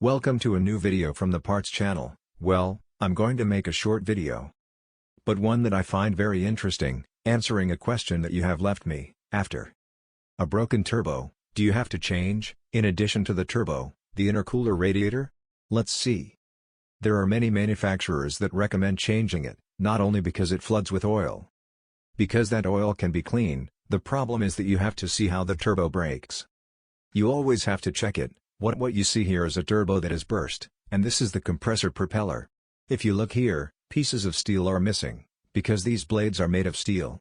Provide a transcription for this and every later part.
Welcome to a new video from the Parts channel. Well, I'm going to make a short video, but one that I find very interesting, answering a question that you have left me. After a broken turbo, do you have to change, in addition to the turbo, the intercooler radiator? Let's see. There are many manufacturers that recommend changing it, not only because it floods with oil. Because that oil can be clean, the problem is that you have to see how the turbo breaks. You always have to check it. What you see here is a turbo that has burst, and this is the compressor propeller. If you look here, pieces of steel are missing, because these blades are made of steel.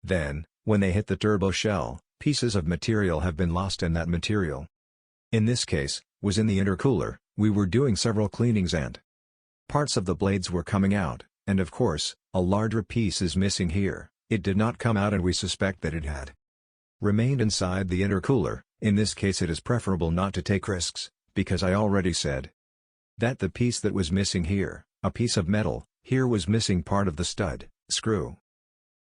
Then, when they hit the turbo shell, pieces of material have been lost, and that material, in this case, was in the intercooler. We were doing several cleanings and parts of the blades were coming out, and of course, a larger piece is missing here. It did not come out, and we suspect that it had remained inside the intercooler. In this case it is preferable not to take risks, because I already said that the piece that was missing here, a piece of metal, here was missing part of the stud, screw.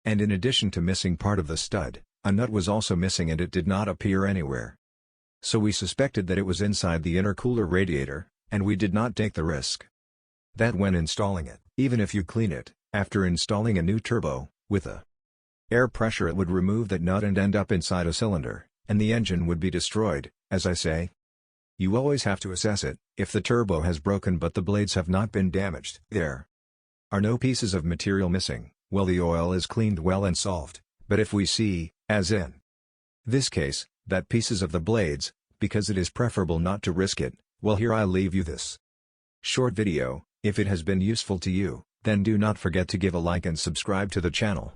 And in addition to missing part of the stud, a nut was also missing, and it did not appear anywhere. So we suspected that it was inside the intercooler radiator, and we did not take the risk that when installing it, even if you clean it, after installing a new turbo, with a air pressure it would remove that nut and end up inside a cylinder, and the engine would be destroyed. As I say, you always have to assess it. If the turbo has broken but the blades have not been damaged, there are no pieces of material missing, well, the oil is cleaned well and solved. But if we see, as in this case, that pieces of the blades, because it is preferable not to risk it, well, here I leave you this short video. If it has been useful to you, then do not forget to give a like and subscribe to the channel.